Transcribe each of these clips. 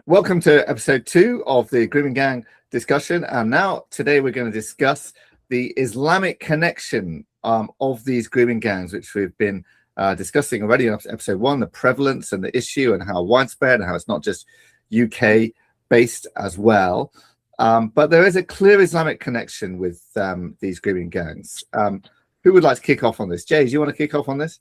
Welcome to episode 2 of the Grooming Gang discussion. And now, today, we're going to discuss the Islamic connection of these grooming gangs, which we've been discussing already in episode 1, the prevalence and the issue and how widespread and how it's not just UK based as well. But there is a clear Islamic connection with these grooming gangs. Who would like to kick off on this? Jay, do you want to kick off on this?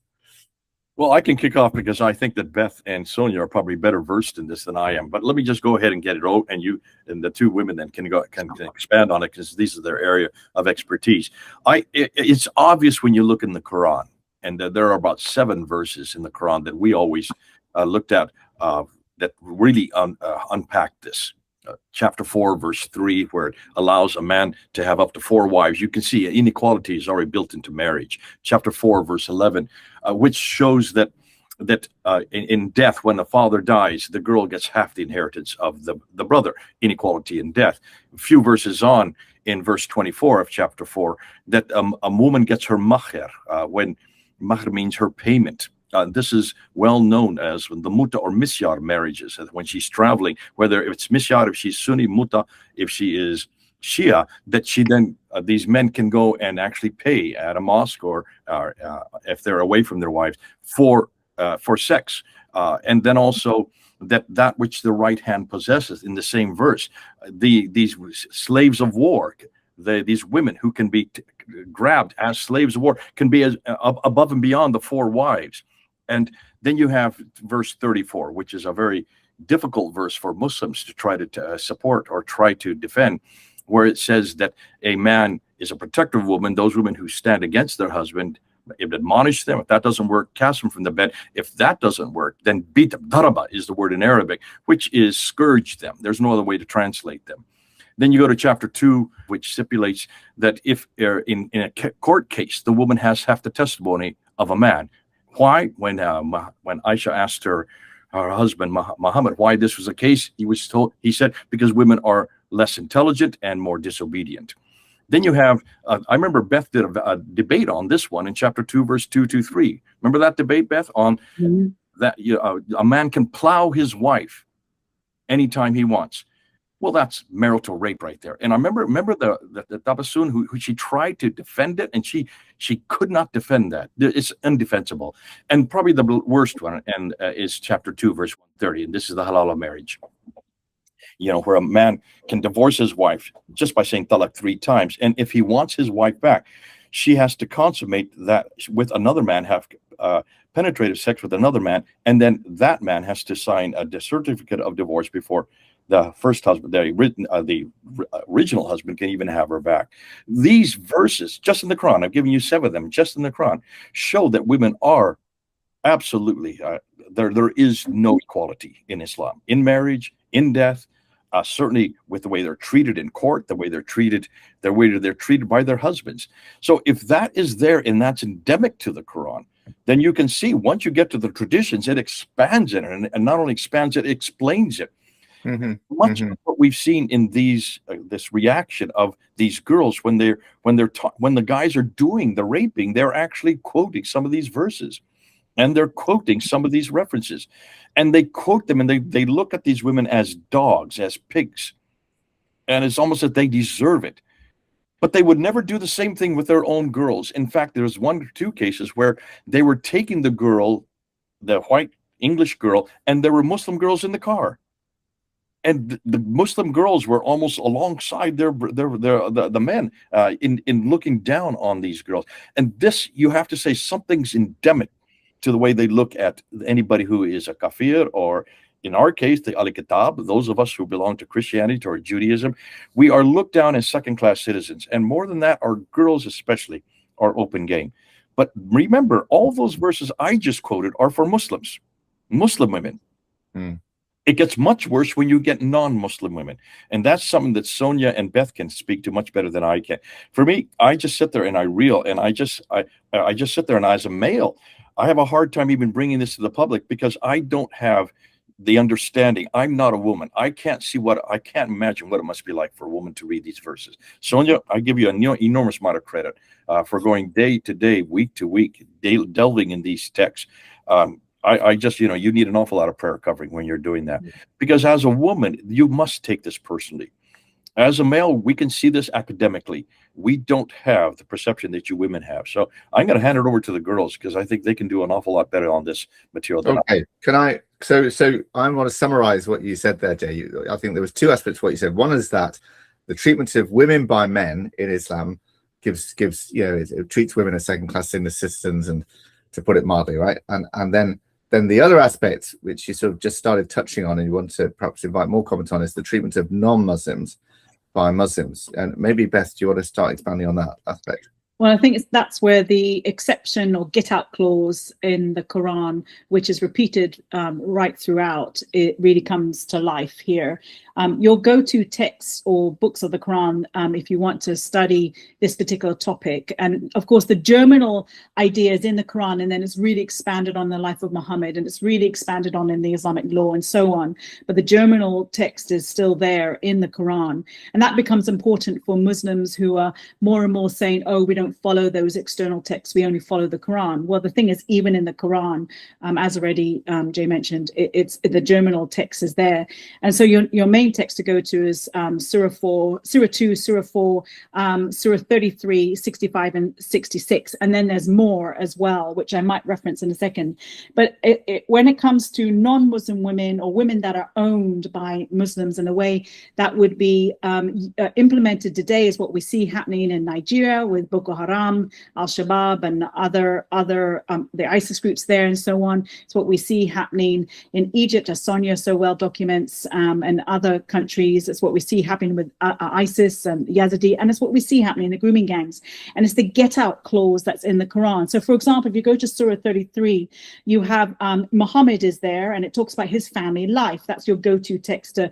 Well, I can kick off because I think that Beth and Sonia are probably better versed in this than I am. But let me just go ahead and get it out, and you and the two women then can expand on it because these are their area of expertise. It's obvious when you look in the Quran, and there are about 7 verses in the Quran that we always looked at that really unpack this. Chapter 4, verse 3, where it allows a man to have up to 4 wives. You can see inequality is already built into marriage. Chapter 4, verse 11, which shows that in death, when the father dies, the girl gets half the inheritance of the brother. Inequality in death. A few verses on, in verse 24 of chapter 4, that a woman gets her mahr, when mahr means her payment. This is well known as the muta or misyar marriages. When she's traveling, whether it's misyar, if she's Sunni, muta, if she is Shia, that she then these men can go and actually pay at a mosque or if they're away from their wives for sex, and then also that which the right hand possesses. In the same verse, these slaves of war. These women who can be grabbed as slaves of war can be as above and beyond the 4 wives. And then you have verse 34, which is a very difficult verse for Muslims to try to support or try to defend, where it says that a man is a protector of women, those women who stand against their husband, admonish them. If that doesn't work, cast them from the bed. If that doesn't work, then beat them. Daraba is the word in Arabic, which is scourge them. There's no other way to translate them. Then you go to chapter 2, which stipulates that if in a court case, the woman has half the testimony of a man. Why? When Aisha asked her husband Muhammad why this was the case, he said because women are less intelligent and more disobedient. Then you have I remember Beth did a debate on this one in chapter 2, verse 223. Remember that debate, Beth, on that a man can plow his wife anytime he wants. Well, that's marital rape right there. And I remember the Tabasun who she tried to defend it, and she could not defend that. It's indefensible. And probably the worst one is chapter 2, verse 130, and this is the halal of marriage. Where a man can divorce his wife just by saying talaq 3 times, and if he wants his wife back, she has to consummate that with another man, have penetrative sex with another man, and then that man has to sign a certificate of divorce before the first husband, the original husband, can even have her back. These verses, just in the Quran, I've given you 7 of them, just in the Quran, show that women are absolutely, there is no equality in Islam, in marriage, in death, certainly with the way they're treated in court, the way they're treated by their husbands. So if that is there and that's endemic to the Quran, then you can see once you get to the traditions, it expands it, and not only expands it, it explains it. Much of what we've seen in this reaction of these girls when the guys are doing the raping, they're actually quoting some of these verses, and they're quoting some of these references, and they quote them, and they look at these women as dogs, as pigs, and it's almost that they deserve it. But they would never do the same thing with their own girls. In fact, there's 1 or 2 cases where they were taking the girl, the white English girl, and there were Muslim girls in the car. And the Muslim girls were almost alongside the men in looking down on these girls. And this, you have to say, something's endemic to the way they look at anybody who is a kafir, or in our case, the Al-Kitab, those of us who belong to Christianity or Judaism. We are looked down as second-class citizens. And more than that, our girls especially are open game. But remember, all those verses I just quoted are for Muslims, Muslim women. It gets much worse when you get non-Muslim women. And that's something that Sonia and Beth can speak to much better than I can. For me, I just sit there and I reel, and I just sit there, and as a male, I have a hard time even bringing this to the public because I don't have the understanding. I'm not a woman. I can't imagine what it must be like for a woman to read these verses. Sonia, I give you an enormous amount of credit for going day to day, week to week, delving in these texts. I just, you need an awful lot of prayer covering when you're doing that, because as a woman, you must take this personally. As a male, we can see this academically. We don't have the perception that you women have. So I'm going to hand it over to the girls, because I think they can do an awful lot better on this material than Okay. Can I? So I want to summarize what you said there, Jay. I think there was two aspects to what you said. One is that the treatment of women by men in Islam gives it treats women as second-class citizens, and to put it mildly, right? And then the other aspect, which you sort of just started touching on, and you want to perhaps invite more comment on, is the treatment of non-Muslims by Muslims. And maybe, Beth, do you want to start expanding on that aspect? Well, I think that's where the exception or get out clause in the Quran, which is repeated right throughout, it really comes to life here. Your go-to texts or books of the Quran, if you want to study this particular topic, and of course the germinal idea is in the Quran, and then it's really expanded on the life of Muhammad, and it's really expanded on in the Islamic law and so on. But the germinal text is still there in the Quran, and that becomes important for Muslims who are more and more saying, oh, we don't follow those external texts, we only follow the Quran. Well, the thing is, even in the Quran, as already Jay mentioned, it's the germinal text is there. And so your main text to go to is Surah 4, Surah 2, Surah 4, Surah 33, 65 and 66. And then there's more as well, which I might reference in a second. But when it comes to non-Muslim women or women that are owned by Muslims, in a way that would be implemented today is what we see happening in Nigeria with Boko Haram, Al-Shabaab and other the ISIS groups there and so on. It's what we see happening in Egypt, as Sonia so well documents, and other countries. It's what we see happening with ISIS and Yazidi, and it's what we see happening in the grooming gangs. And it's the get out clause that's in the Quran. So for example, if you go to Surah 33, you have Muhammad is there, and it talks about his family life. That's your go-to text to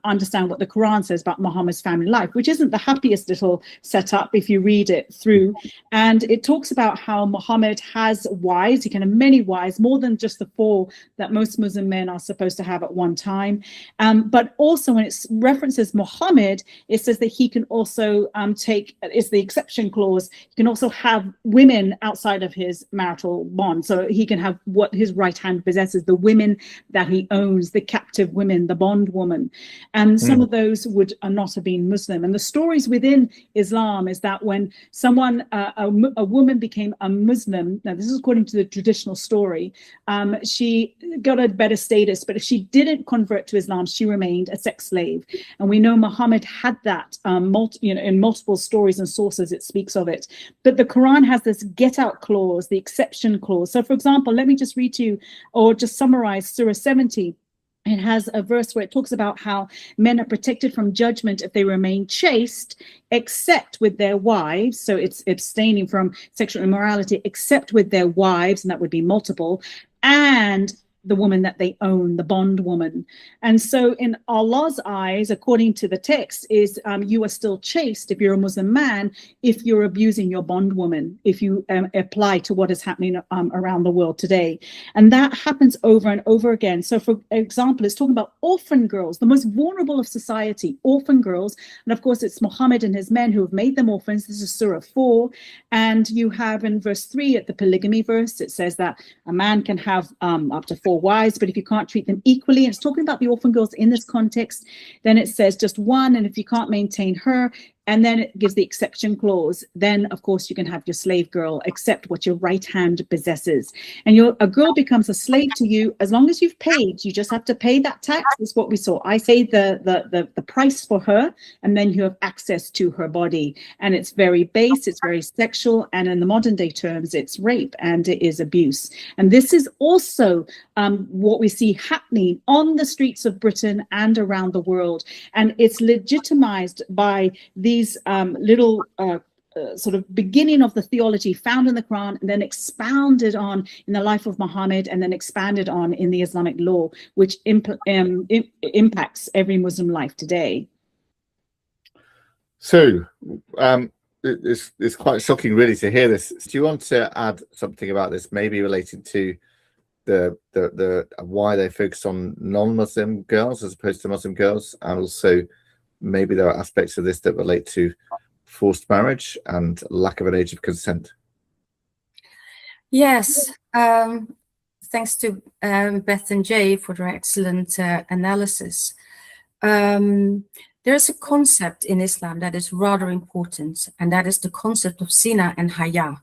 understand what the Quran says about Muhammad's family life, which isn't the happiest little setup if you read it through. And it talks about how Muhammad has wives. He can have many wives, more than just the 4 that most Muslim men are supposed to have at one time. But also when it references Muhammad, it says that he can also it's the exception clause, he can also have women outside of his marital bond. So he can have what his right hand possesses, the women that he owns, the captive women, the bondwoman. And some of those would not have been Muslim. And the stories within Islam is that when someone, a woman became a Muslim, now this is according to the traditional story, she got a better status, but if she didn't convert to Islam, she remained a sex slave. And we know Muhammad had that, in multiple stories and sources it speaks of it. But the Quran has this get out clause, the exception clause. So for example, let me just read to you, or just summarize Surah 70. It has a verse where it talks about how men are protected from judgment if they remain chaste, except with their wives. So it's abstaining from sexual immorality, except with their wives, and that would be multiple, and the woman that they own, the bondwoman. And so in Allah's eyes, according to the text, is you are still chaste if you're a Muslim man, if you're abusing your bondwoman, if you apply to what is happening around the world today. And that happens over and over again. So for example, it's talking about orphan girls, the most vulnerable of society, orphan girls. And of course, it's Muhammad and his men who have made them orphans. This is Surah 4. And you have in verse 3 at the polygamy verse, it says that a man can have up to 4 wives, but if you can't treat them equally, and it's talking about the orphan girls in this context, then it says just 1, and if you can't maintain her, and then it gives the exception clause, then of course you can have your slave girl, except what your right hand possesses. And a girl becomes a slave to you as long as you've paid. You just have to pay that tax. Is what we saw. I say the price for her, and then you have access to her body. And it's very base, it's very sexual, and in the modern day terms, it's rape and it is abuse. And this is also what we see happening on the streets of Britain and around the world. And it's legitimized by these little sort of beginning of the theology found in the Quran, and then expounded on in the life of Muhammad, and then expanded on in the Islamic law, which impacts every Muslim life today. So it's quite shocking really to hear this. Do you want to add something about this, maybe related to the why they focus on non-Muslim girls as opposed to Muslim girls, and also maybe there are aspects of this that relate to forced marriage and lack of an age of consent? Yes. thanks to Beth and Jay for their excellent analysis. There's a concept in Islam that is rather important, and that is the concept of zina and haya.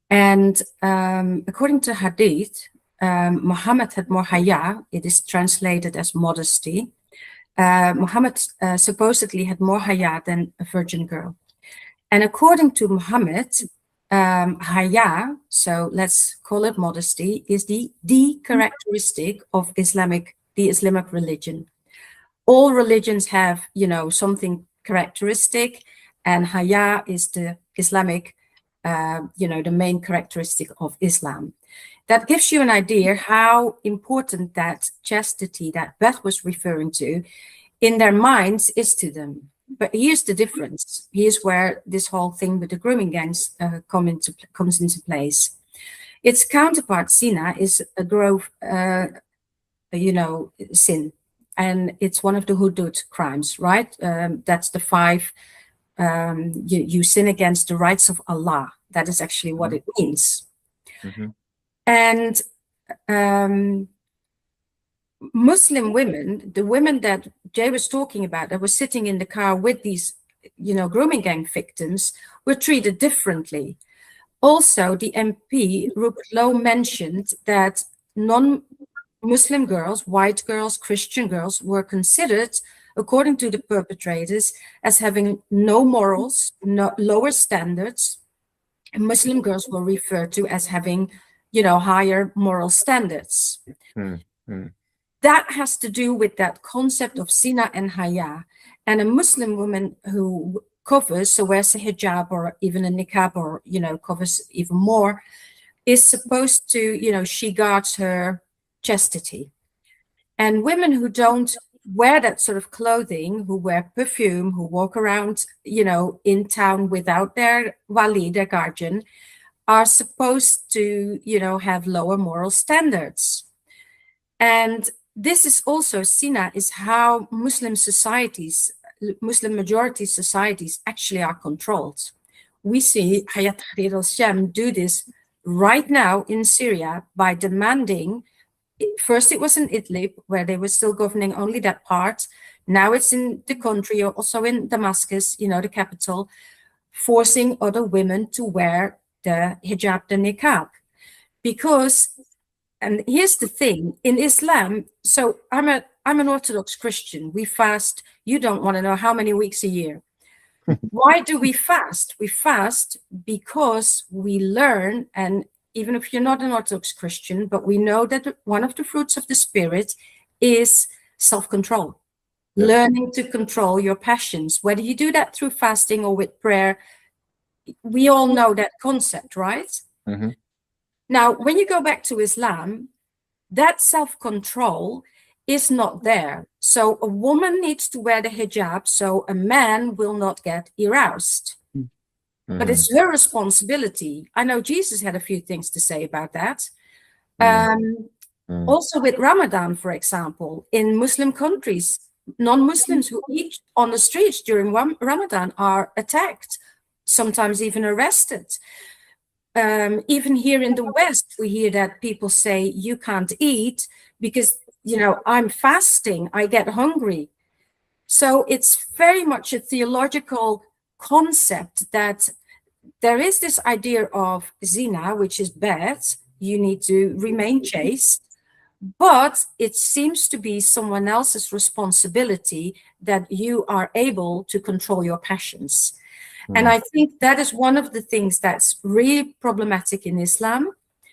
And according to Hadith, Muhammad had more haya. It is translated as modesty. Muhammad supposedly had more haya than a virgin girl. And according to Muhammad, haya, so let's call it modesty, is the characteristic of the Islamic religion. All religions have, something characteristic, and haya is the Islamic, the main characteristic of Islam. That gives you an idea how important that chastity that Beth was referring to in their minds is to them. But here's the difference. Here's where this whole thing with the grooming gangs comes into place. Its counterpart, zina, is a grove, sin. And it's one of the hudud crimes, right? That's the 5, you sin against the rights of Allah. That is actually what it means. Mm-hmm. And Muslim women, the women that Jay was talking about, that were sitting in the car with these, grooming gang victims, were treated differently. Also, the MP, Ruth Lowe, mentioned that non-Muslim girls, white girls, Christian girls, were considered, according to the perpetrators, as having no morals, lower standards. And Muslim girls were referred to as having, higher moral standards. Mm-hmm. That has to do with that concept of zina and haya. And a Muslim woman who covers, so wears a hijab or even a niqab or, covers even more, is supposed to, she guards her chastity. And women who don't wear that sort of clothing, who wear perfume, who walk around, in town without their wali, their guardian, are supposed to, have lower moral standards. And this is also, zina is how Muslim majority societies actually are controlled. We see Hayat Tahrir al-Sham do this right now in Syria by demanding, first it was in Idlib, where they were still governing only that part. Now it's in the country, also in Damascus, the capital, forcing other women to wear the hijab, the niqab. Because, and here's the thing, in Islam, so I'm an Orthodox Christian. We fast, you don't want to know how many weeks a year. Why do we fast? We fast because we learn, and even if you're not an Orthodox Christian, but we know that one of the fruits of the Spirit is self-control. Yes. Learning to control your passions, whether you do that through fasting or with prayer. We all know that concept, right? Mm-hmm. Now, when you go back to Islam, that self-control is not there. So a woman needs to wear the hijab so a man will not get aroused. Mm-hmm. But it's her responsibility. I know Jesus had a few things to say about that. Also with Ramadan, for example, in Muslim countries, non-Muslims who eat on the streets during Ramadan are attacked, sometimes even arrested. Even here in the West, we hear that people say, you can't eat because, I'm fasting, I get hungry. So it's very much a theological concept that there is this idea of zina, which is bad. You need to remain chaste, but it seems to be someone else's responsibility that you are able to control your passions. And I think that is one of the things that's really problematic in Islam.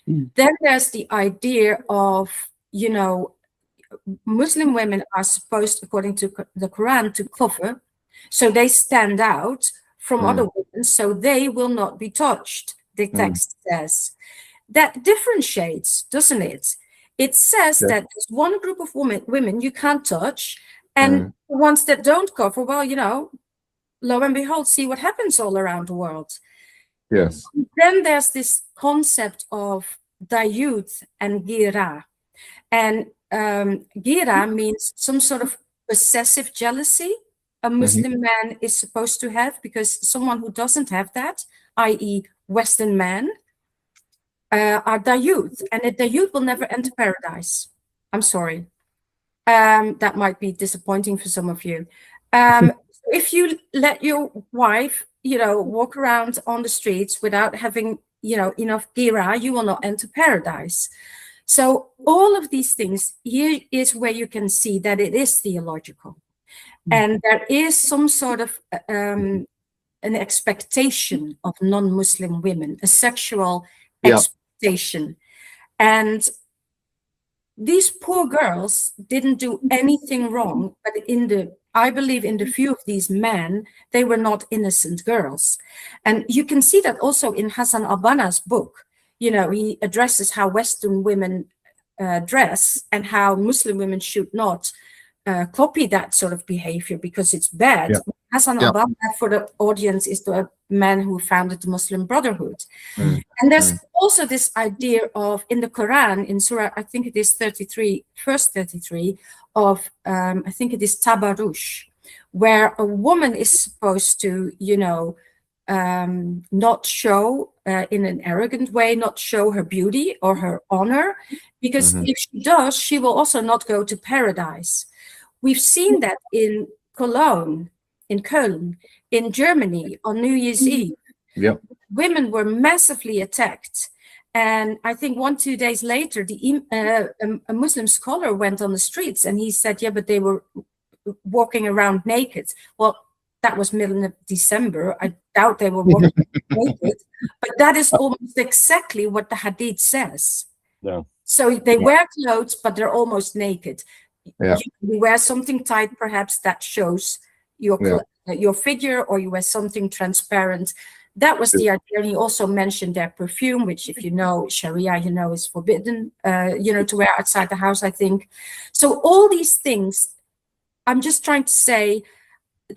Then there's the idea of, Muslim women are supposed, according to the Quran, to cover. So they stand out from other women, so they will not be touched, the text says. That differentiates, doesn't it? It says that there's one group of women you can't touch, and the ones that don't cover, well, lo and behold, see what happens all around the world. Yes. Then there's this concept of dayut and gira. And gira means some sort of possessive jealousy a Muslim man is supposed to have, because someone who doesn't have that, i.e. Western man, are Dayut, and a Dayut will never enter paradise. I'm sorry. That might be disappointing for some of you. If you let your wife, walk around on the streets without having, enough gira, you will not enter paradise. So all of these things, here is where you can see that it is theological. And there is some sort of an expectation of non-Muslim women, a sexual expectation. And these poor girls didn't do anything wrong, but I believe in the view of these men, they were not innocent girls. And you can see that also in Hassan al-Banna's book. He addresses how Western women dress and how Muslim women should not copy that sort of behavior because it's bad. Hassan al-Banna, for the audience, is the man who founded the Muslim Brotherhood. And there's also this idea of, in the Quran, in Surah, I think it is 33, verse 33, of, I think it is Tabarush, where a woman is supposed to, not show in an arrogant way, not show her beauty or her honor, because if she does, she will also not go to paradise. We've seen that in Cologne, in Köln, in Germany on New Year's Eve. Women were massively attacked. And I think 1-2 days later, a Muslim scholar went on the streets and he said, but they were walking around naked. Well, that was middle of December. I doubt they were walking naked. But that is almost exactly what the Hadith says. So they wear clothes, but they're almost naked. You wear something tight, perhaps, that shows your figure, or you wear something transparent. That was the idea. And he also mentioned their perfume, which, if you know Sharia, is forbidden, to wear outside the house, I think. So all these things, I'm just trying to say,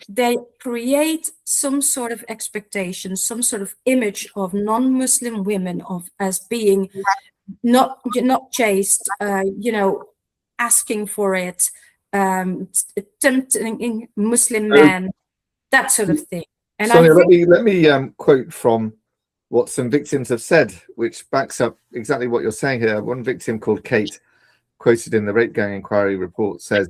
they create some sort of expectation, some sort of image of non-Muslim women as being not chaste, asking for it, tempting Muslim men, that sort of thing. And Sonia, let me quote from what some victims have said, which backs up exactly what you're saying here. One victim called Kate, quoted in the Rape Gang Inquiry report, says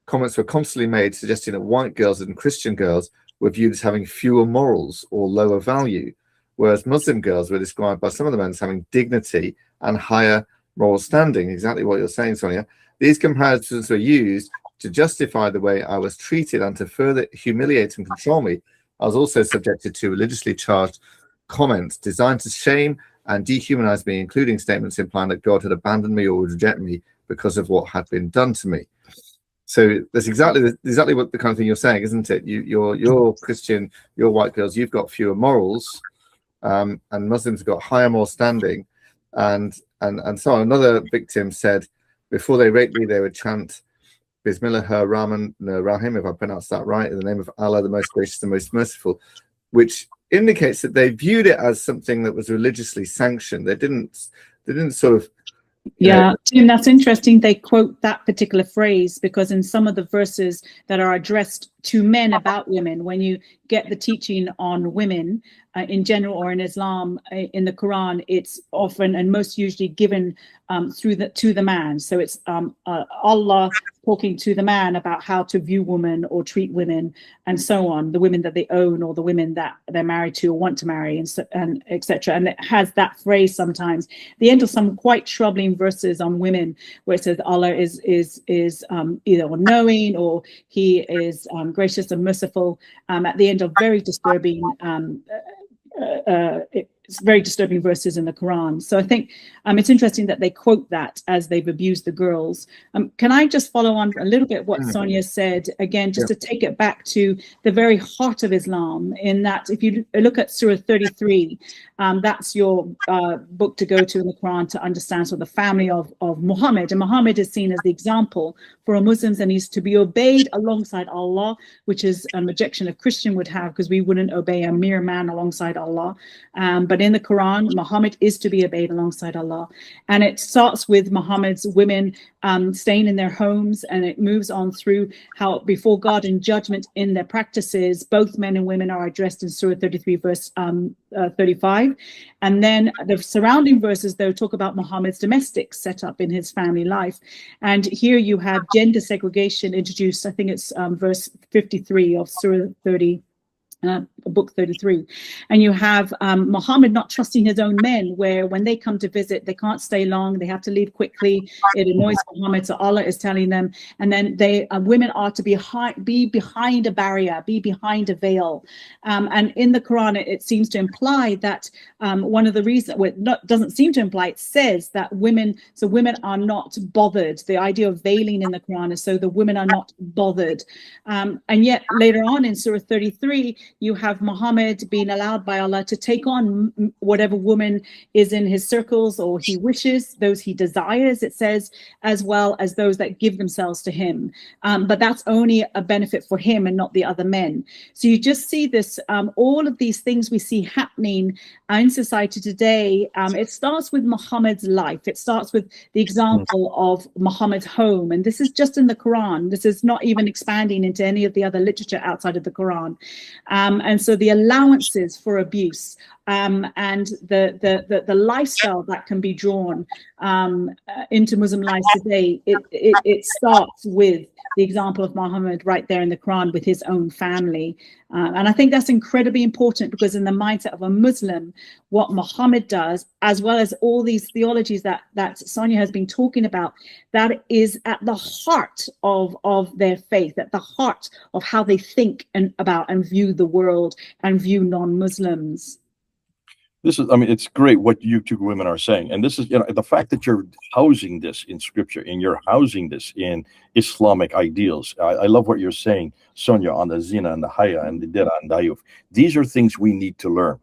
comments were constantly made suggesting that white girls and Christian girls were viewed as having fewer morals or lower value, whereas Muslim girls were described by some of the men as having dignity and higher moral standing. Exactly what you're saying, Sonia. These comparisons were used to justify the way I was treated and to further humiliate and control me. I was also subjected to religiously charged comments designed to shame and dehumanize me, including statements implying that God had abandoned me or would reject me because of what had been done to me. So that's exactly what the kind of thing you're saying, isn't it? You're Christian, you're white girls, you've got fewer morals, and Muslims have got higher moral standing, and so on. Another victim said, before they raped me, they would chant Bismillah Rahman Rahim, if I pronounced that right, in the name of Allah, the most gracious and most merciful, which indicates that they viewed it as something that was religiously sanctioned. They didn't sort of Tim, that's interesting. They quote that particular phrase because in some of the verses that are addressed to men about women, when you get the teaching on women in general or in Islam in the Quran, it's often and most usually given to the man. So it's Allah talking to the man about how to view women or treat women and so on, the women that they own or the women that they're married to or want to marry, and etc. And it has that phrase sometimes. The end of some quite troubling verses on women where it says Allah is either all-knowing or he is gracious and merciful. At the end of very disturbing it's very disturbing verses in the Quran. So I think it's interesting that they quote that as they've abused the girls. Can I just follow on a little bit what Sonia said, again, just to take it back to the very heart of Islam, in that if you look at Surah 33, that's your book to go to in the Quran to understand sort of the family of Muhammad. And Muhammad is seen as the example for Muslims, and he's to be obeyed alongside Allah, which is an objection a Christian would have, because we wouldn't obey a mere man alongside Allah. But But in the Quran, Muhammad is to be obeyed alongside Allah. And it starts with Muhammad's women staying in their homes, and it moves on through how before God in judgment in their practices, both men and women are addressed in Surah 33, verse 35. And then the surrounding verses, though, talk about Muhammad's domestic setup in his family life. And here you have gender segregation introduced. I think it's verse 53 of Surah 30. Book 33, and you have Muhammad not trusting his own men, where when they come to visit, they can't stay long, they have to leave quickly. It annoys Muhammad, so Allah is telling them. And then they women are to be behind a barrier, be behind a veil. And in the Quran, it seems to imply that one of the reasons, well, doesn't seem to imply, it says that women are not bothered. The idea of veiling in the Quran is so the women are not bothered. And yet later on in Surah 33, you have Muhammad being allowed by Allah to take on whatever woman is in his circles or he wishes, those he desires, it says, as well as those that give themselves to him. But that's only a benefit for him and not the other men. So you just see this, all of these things we see happening in society today. It starts with Muhammad's life. It starts with the example of Muhammad's home. And this is just in the Quran. This is not even expanding into any of the other literature outside of the Quran. And so the allowances for abuse and the lifestyle that can be drawn into Muslim life today, it starts with the example of Muhammad right there in the Quran with his own family. And I think that's incredibly important, because in the mindset of a Muslim, what Muhammad does, as well as all these theologies that Sonia has been talking about, that is at the heart of their faith, at the heart of how they think about and view the world and view non-Muslims. This is, I mean, it's great what you two women are saying. And this is, you know, the fact that you're housing this in scripture and you're housing this in Islamic ideals. I love what you're saying, Sonia, on the zina and the haya and the dira and dayuf. These are things we need to learn.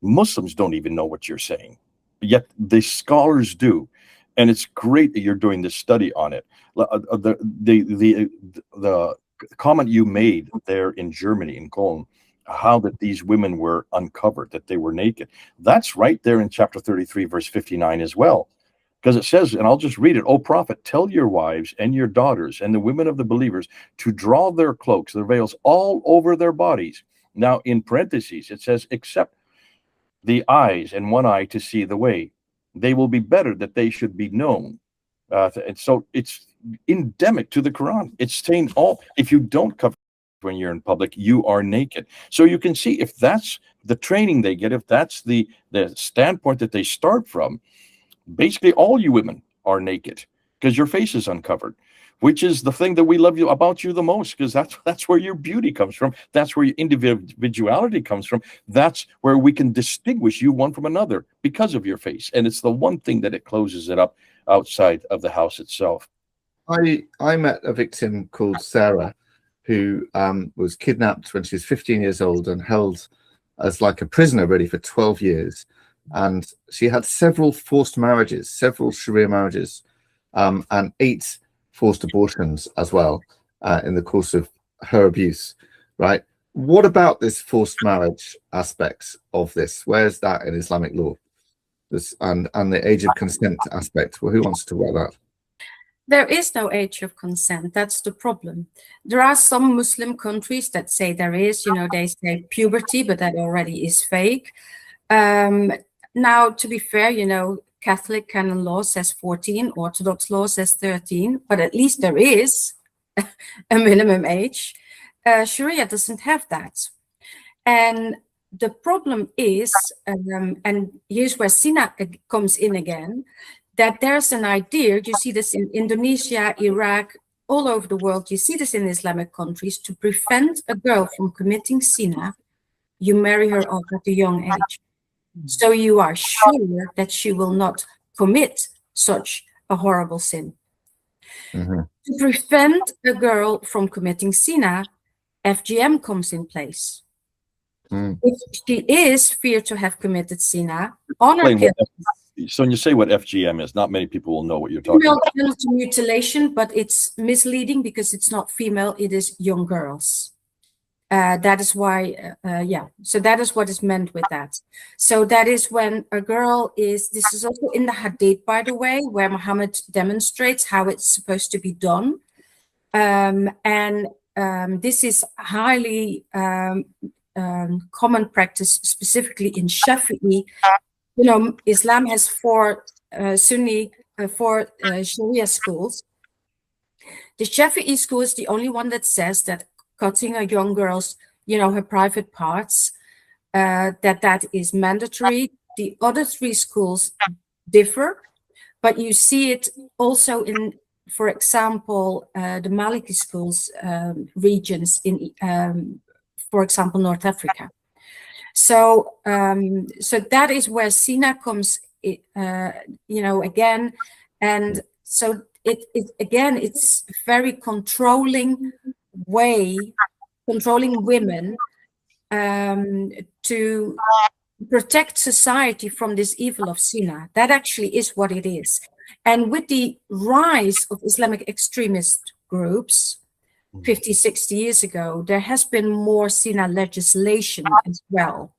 Muslims don't even know what you're saying, yet the scholars do. And it's great that you're doing this study on it. The comment you made there in Germany, in Cologne, how that these women were uncovered, that they were naked. That's right there in chapter 33, verse 59 as well. Because it says, and I'll just read it, "O prophet, tell your wives and your daughters and the women of the believers to draw their cloaks, their veils, all over their bodies." Now, in parentheses, it says, "except the eyes and one eye to see the way. They will be better that they should be known." And so it's endemic to the Quran. It's saying if you don't cover when you're in public, you are naked. So you can see, if that's the training they get, if that's the standpoint that they start from, basically all you women are naked because your face is uncovered, which is the thing that we love about you the most, because that's where your beauty comes from. That's where your individuality comes from. That's where we can distinguish you one from another because of your face. And it's the one thing that it closes it up outside of the house itself. I met a victim called Sarah, who was kidnapped when she was 15 years old and held as like a prisoner really for 12 years. And she had several forced marriages, several Sharia marriages, and 8 forced abortions as well in the course of her abuse, right? What about this forced marriage aspect of this? Where's that in Islamic law? This and the age of consent aspect. Well, who wants to talk about that? There is no age of consent. That's the problem. There are some Muslim countries that say there is, they say puberty, but that already is fake. Now, to be fair, Catholic canon law says 14, Orthodox law says 13, but at least there is a minimum age. Sharia doesn't have that. And the problem is, and here's where Sina comes in again, that there's an idea, you see this in Indonesia, Iraq, all over the world, you see this in Islamic countries, to prevent a girl from committing zina, you marry her off at a young age. So you are sure that she will not commit such a horrible sin. Mm-hmm. To prevent a girl from committing zina, FGM comes in place. If she is feared to have committed zina, honor killing. So when you say what FGM is, not many people will know what you're talking about. Female genital mutilation, but it's misleading because it's not female, it is young girls. That is why, so that is what is meant with that. So that is when a girl is, this is also in the Hadith, by the way, where Muhammad demonstrates how it's supposed to be done. This is highly common practice, specifically in Shafi'i. You know, Islam has four Sharia schools. The Shafi'i school is the only one that says that cutting a young girl's, you know, her private parts, that is mandatory. The other three schools differ, but you see it also in, for example, the Maliki schools regions in, for example, North Africa. So, so that is where Sina comes, you know, again, and so it's very controlling way, controlling women to protect society from this evil of Sina. That actually is what it is. And with the rise of Islamic extremist groups 50, 60 years ago, there has been more Sina legislation as well.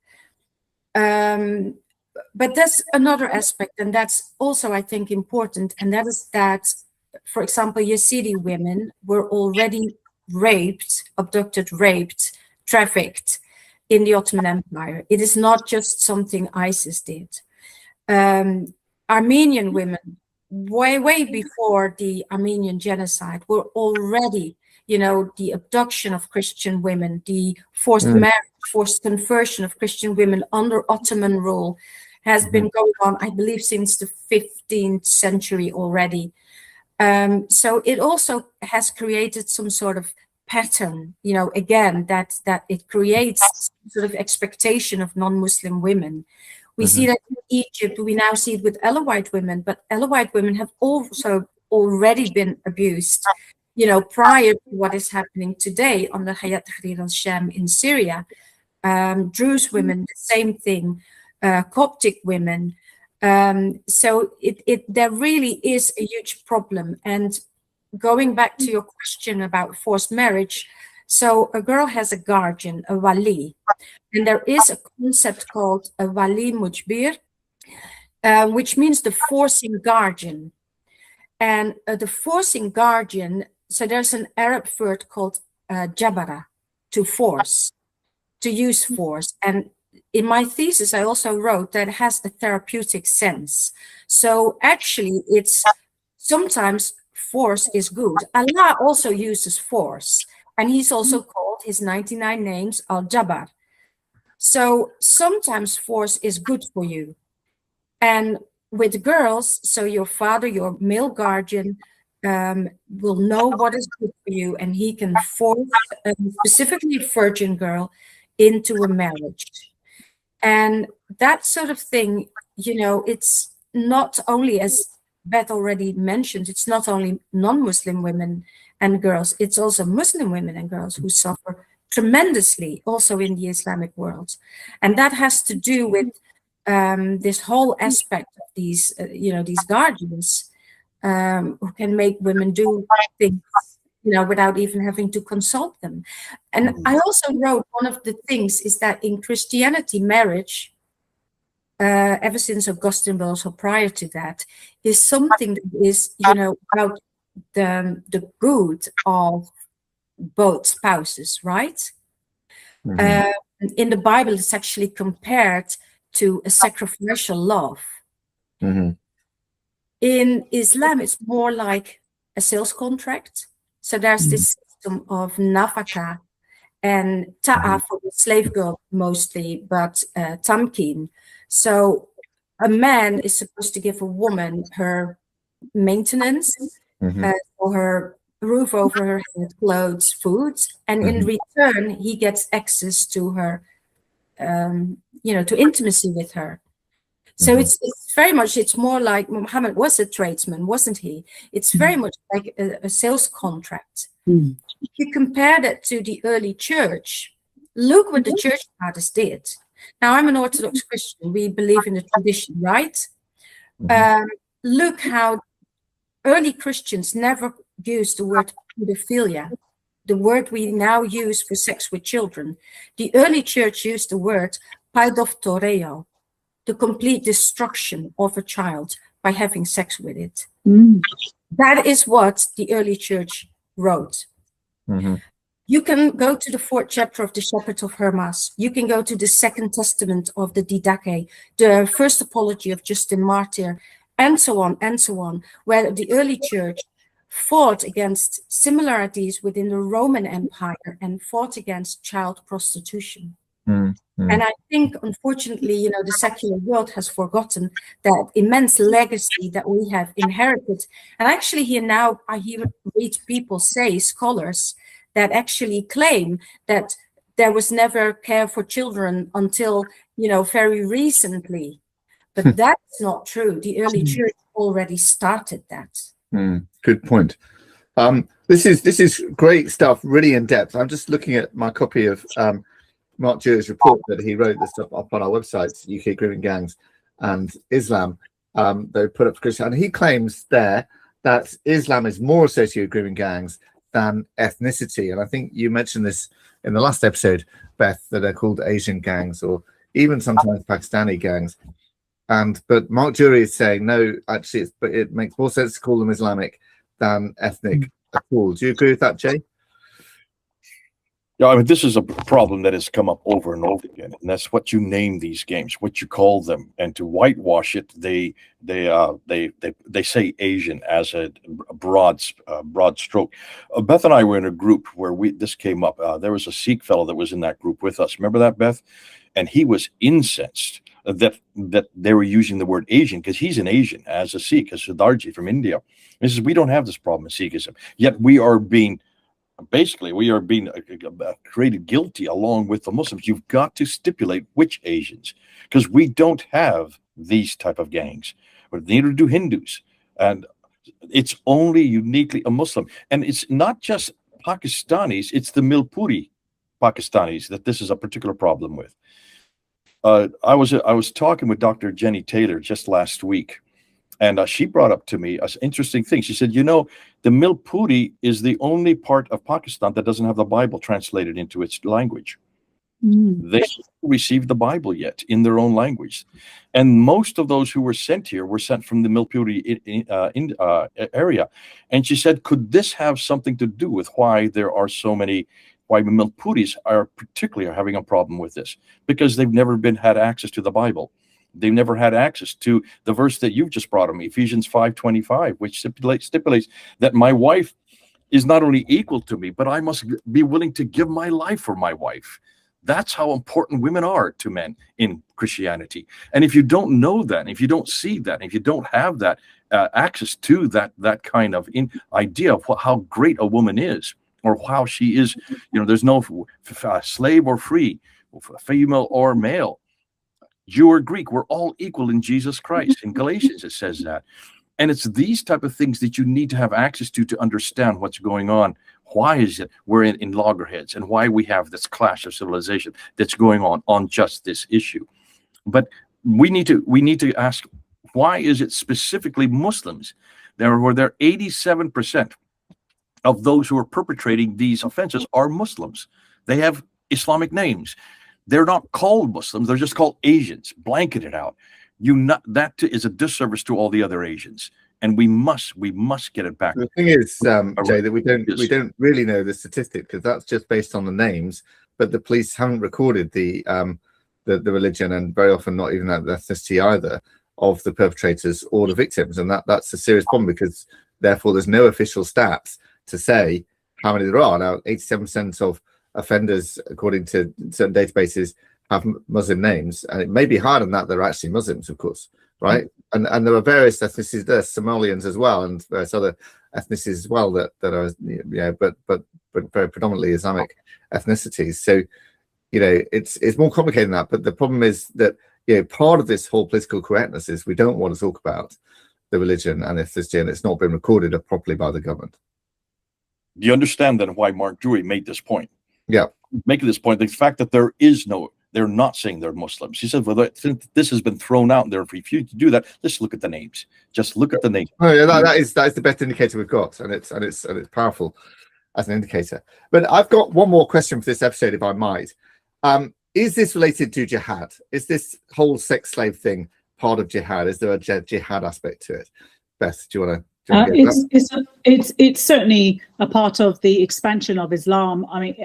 But that's another aspect, and that's also, I think, important, and that is that, for example, Yazidi women were already raped, abducted, raped, trafficked in the Ottoman Empire. It is not just something ISIS did. Armenian women, way before the Armenian genocide, were already, you know, the abduction of Christian women, the forced marriage, forced conversion of Christian women under Ottoman rule has been going on, I believe, since the 15th century already. So it also has created some sort of pattern, you know, again, that it creates some sort of expectation of non-Muslim women. We see that in Egypt, we now see it with Alawite women, but Alawite women have also already been abused, you know, prior to what is happening today on the Hayat Tahrir al-Sham in Syria. Druze women, the same thing, Coptic women. So there really is a huge problem. And going back to your question about forced marriage, so a girl has a guardian, a wali, and there is a concept called a wali mujbir, which means the forcing guardian. And the forcing guardian, so there's an Arab word called jabara, to force, to use force. And in my thesis, I also wrote that it has a therapeutic sense. So actually, it's sometimes force is good. Allah also uses force, and he's also called his 99 names al-Jabbar. So sometimes force is good for you. And with girls, so your father, your male guardian, will know what is good for you, and he can force, specifically a virgin girl, into a marriage. And that sort of thing, you know, it's not only, as Beth already mentioned, it's not only non-Muslim women and girls, it's also Muslim women and girls who suffer tremendously also in the Islamic world. And that has to do with this whole aspect of these, you know, these guardians who can make women do things, you know, without even having to consult them. And I also wrote, one of the things is that in Christianity, marriage, ever since Augustine, but also prior to that, is something that is, you know, about the good of both spouses, right? In the Bible, it's actually compared to a sacrificial love. In Islam, it's more like a sales contract. So there's this system of nafaka and ta'a for the slave girl mostly, but tamkin. So a man is supposed to give a woman her maintenance, or her roof over her head, clothes, food, and in return he gets access to her, you know, to intimacy with her. So it's very much, it's more like Muhammad was a tradesman, wasn't he? It's very much like a sales contract. If you compare that to the early church, look what the church fathers did. Now, I'm an Orthodox Christian. We believe in the tradition, right? Look how early Christians never used the word pedophilia. the word we now use for sex with children. The early church used the word paidoptoreo, the complete destruction of a child by having sex with it. That is what the early church wrote. You can go to the 4th chapter of the Shepherd of Hermas. You can go to the 2nd Testament of the Didache, the first apology of Justin Martyr, and so on, where the early church fought against similarities within the Roman Empire and fought against child prostitution. And I think, unfortunately, the secular world has forgotten that immense legacy that we have inherited. And actually here now, I read people say, scholars, that actually claim that there was never care for children until, very recently. But that's not true. The early church already started that. Good point. This is great stuff, really in depth. I'm just looking at my copy of Mark Jury's report that he wrote this up on our websites, UK Grooming Gangs and Islam. They put up for Christian, and he claims there that Islam is more associated with grooming gangs than ethnicity. And I think you mentioned this in the last episode, Beth, that they're called Asian gangs or even sometimes Pakistani gangs. But Mark Jury is saying no, actually, it makes more sense to call them Islamic than ethnic at all. Do you agree with that, Jay? Yeah, I mean, this is a problem that has come up over and over again, and that's what you name these games, what you call them, and to whitewash it, they say Asian as a broad stroke. Beth and I were in a group where this came up. There was a Sikh fellow that was in that group with us. Remember that, Beth? And he was incensed that they were using the word Asian because he's an Asian as a Sikh, as Siddharji from India. And he says, we don't have this problem in Sikhism, yet we are being created guilty along with the Muslims. You've got to stipulate which Asians, because we don't have these type of gangs, but neither do Hindus. And it's only uniquely a Muslim. And it's not just Pakistanis, it's the Milpuri Pakistanis that this is a particular problem with. I was talking with Dr. Jenny Taylor just last week, and she brought up to me an interesting thing. She said, the Milpuri is the only part of Pakistan that doesn't have the Bible translated into its language. They haven't received the Bible yet in their own language. And most of those who were sent here were sent from the Milpuri area. And she said, could this have something to do with why there are so many, why Milpuris are particularly having a problem with this? Because they've never had access to the Bible. They've never had access to the verse that you've just brought them, Ephesians 5:25, which stipulates that my wife is not only equal to me, but I must be willing to give my life for my wife. That's how important women are to men in Christianity. And if you don't know that, if you don't see that, if you don't have that access to that kind of idea of how great a woman is, or how she is, there's no slave or free, female or male, Jew or Greek, we're all equal in Jesus Christ. In Galatians, it says that. And it's these type of things that you need to have access to understand what's going on. Why is it we're in loggerheads, and why we have this clash of civilization that's going on just this issue? But we need to ask, why is it specifically Muslims? There 87% of those who are perpetrating these offenses are Muslims. They have Islamic names. They're not called Muslims. They're just called Asians, blanketed out. That is a disservice to all the other Asians, and we must get it back. The thing is, Jay, that we don't really know the statistic, because that's just based on the names, but the police haven't recorded the religion, and very often not even the ethnicity either, of the perpetrators or the victims, and that's a serious problem, because therefore there's no official stats to say how many there are. Now, 87% of offenders, according to certain databases, have Muslim names, and it may be higher than that. They're actually Muslims, of course, right? And there are various ethnicities. There's Somalians as well, and various other ethnicities as well that are but very predominantly Islamic ethnicities. So it's more complicated than that. But the problem is that part of this whole political correctness is we don't want to talk about the religion and ethnicity, and it's not been recorded properly by the government. Do you understand then why Mark Drury made this point? Yeah, making this point, the fact that they're not saying they're Muslims. He said, well, since this has been thrown out and they're refused to do that, let's look at the names. Just look at the names. Oh, yeah, that is the best indicator we've got, and it's powerful. as an indicator. But I've got one more question for this episode, if I might. Is this related to jihad? Is this whole sex slave thing part of jihad? Is there a jihad aspect to it? Beth, do you want to? It's certainly a part of the expansion of Islam. I mean,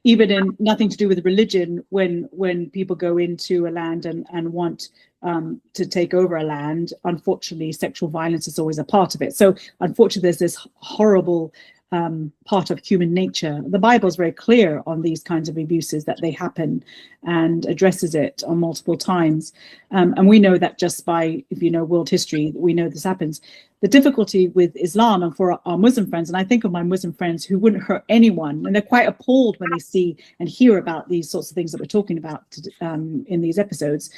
even in nothing to do with religion, when people go into a land and want to take over a land, unfortunately, sexual violence is always a part of it. So unfortunately, there's this horrible part of human nature. The Bible is very clear on these kinds of abuses, that they happen, and addresses it on multiple times. And we know that just by, if you know world history, we know this happens. The difficulty with Islam, and for our Muslim friends, and I think of my Muslim friends who wouldn't hurt anyone, and they're quite appalled when they see and hear about these sorts of things that we're talking about in these episodes.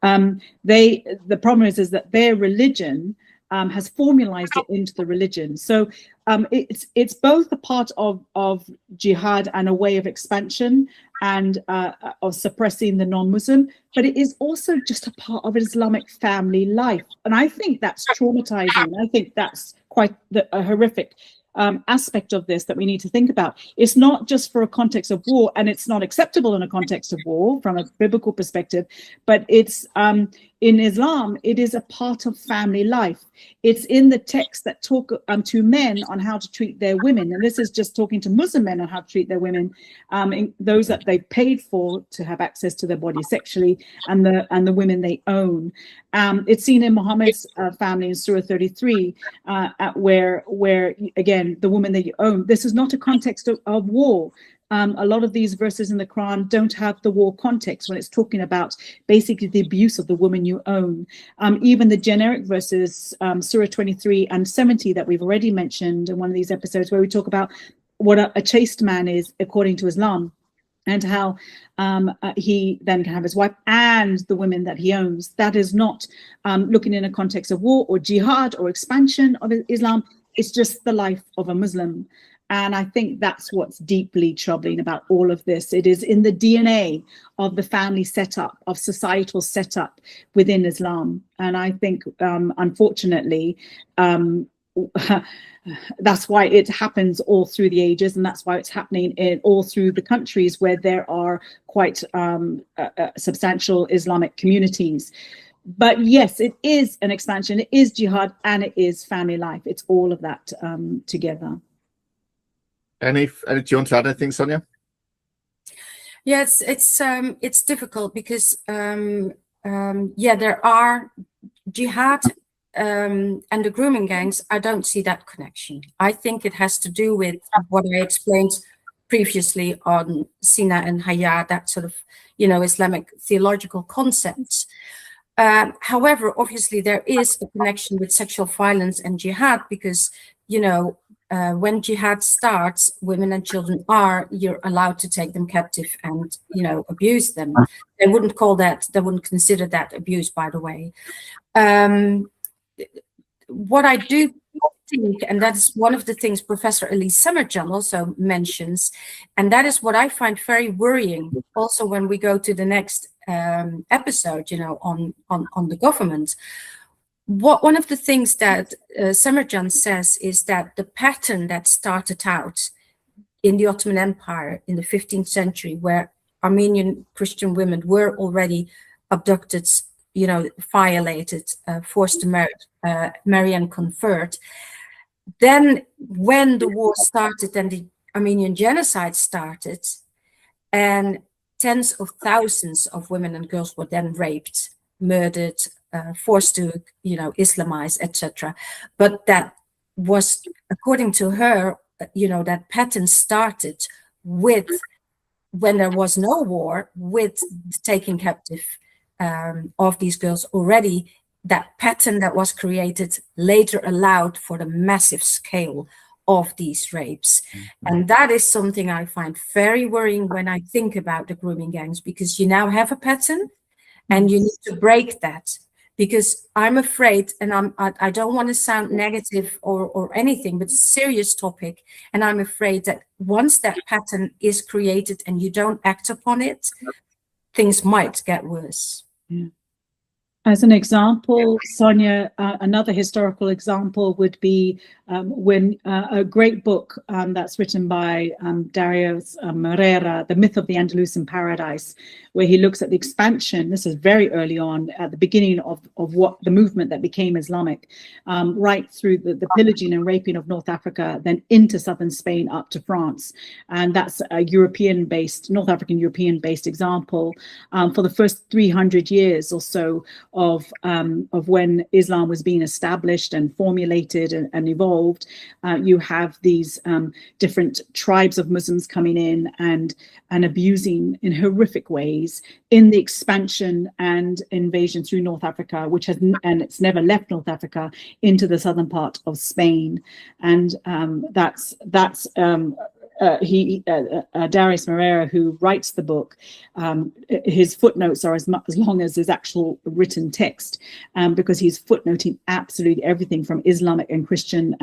The problem is that their religion has formalized it into the religion. So it's both a part of jihad and a way of expansion and of suppressing the non-Muslim, but it is also just a part of Islamic family life. And I think that's traumatizing. I think that's quite a horrific aspect of this that we need to think about. It's not just for a context of war, and it's not acceptable in a context of war from a biblical perspective, but it's in Islam, it is a part of family life. It's in the text that talk to men on how to treat their women, and this is just talking to Muslim men on how to treat their women, those that they paid for to have access to their body sexually, and the women they own. It's seen in Muhammad's family in Surah 33, where again, the woman that you own. This is not a context of war. A lot of these verses in the Quran don't have the war context when it's talking about basically the abuse of the woman you own. Even the generic verses, Surah 23 and 70 that we've already mentioned in one of these episodes, where we talk about what a chaste man is according to Islam, and how he then can have his wife and the women that he owns. That is not looking in a context of war or jihad or expansion of Islam. It's just the life of a Muslim. And I think that's what's deeply troubling about all of this. It is in the DNA of the family setup, of societal setup within Islam. And I think, unfortunately, that's why it happens all through the ages, and that's why it's happening all through the countries where there are quite substantial Islamic communities. But yes, it is an expansion, it is jihad, and it is family life. It's all of that together. Do you want to add anything, Sonia? Yes, it's difficult because there are jihad and the grooming gangs. I don't see that connection. I think it has to do with what I explained previously on Sina and Haya, that sort of, Islamic theological concepts. However, obviously there is a connection with sexual violence and jihad, because, when jihad starts, women and children you're allowed to take them captive and, abuse them. They wouldn't consider that abuse, by the way. What I do think, and that is one of the things Professor Elise Semerjan also mentions, and that is what I find very worrying also when we go to the next episode, on the government. One of the things that Semerjan says is that the pattern that started out in the Ottoman Empire in the 15th century, where Armenian Christian women were already abducted, violated, forced to marry and convert. Then when the war started and the Armenian genocide started, and tens of thousands of women and girls were then raped, murdered, forced to, Islamize, etc. But that was, according to her, that pattern started with, when there was no war, with the taking captive of these girls already. That pattern that was created later allowed for the massive scale of these rapes. Mm-hmm. And that is something I find very worrying when I think about the grooming gangs, because you now have a pattern and you need to break that. Because I'm afraid, and I don't want to sound negative or anything, but it's a serious topic. And I'm afraid that once that pattern is created and you don't act upon it, things might get worse. Yeah. As an example, Sonia, another historical example would be when a great book that's written by Darius Morera, The Myth of the Andalusian Paradise, where he looks at the expansion. This is very early on, at the beginning of what the movement that became Islamic, right through the pillaging and raping of North Africa, then into southern Spain up to France. And that's a European-based, North African European-based example for the first 300 years or so of when Islam was being established and formulated and evolved. You have these different tribes of Muslims coming in and abusing in horrific ways in the expansion and invasion through North Africa, which has, and it's never left North Africa, into the southern part of Spain. And that's Darius Morera, who writes the book, his footnotes are as long as his actual written text, because he's footnoting absolutely everything from Islamic and Christian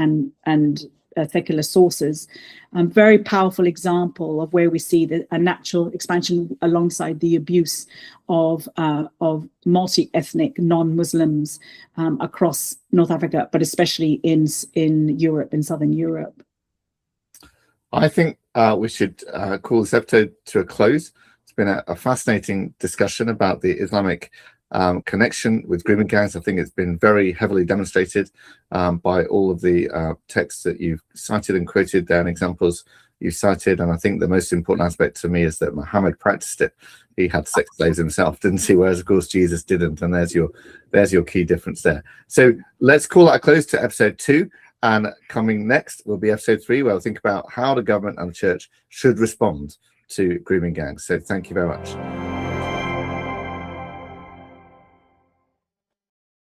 and secular sources. Very powerful example of where we see a natural expansion alongside the abuse of multi-ethnic non-Muslims across North Africa, but especially in Europe, in Southern Europe. I think we should call this episode to a close. It's been a fascinating discussion about the Islamic connection with grooming gangs. I think it's been very heavily demonstrated by all of the texts that you've cited and quoted there and examples you cited. And I think the most important aspect to me is that Muhammad practiced it. He had sex slaves himself, didn't he? Whereas, of course, Jesus didn't. And there's your key difference there. So let's call that a close to episode 2. And coming next will be episode 3, where we'll think about how the government and the church should respond to grooming gangs. So thank you very much.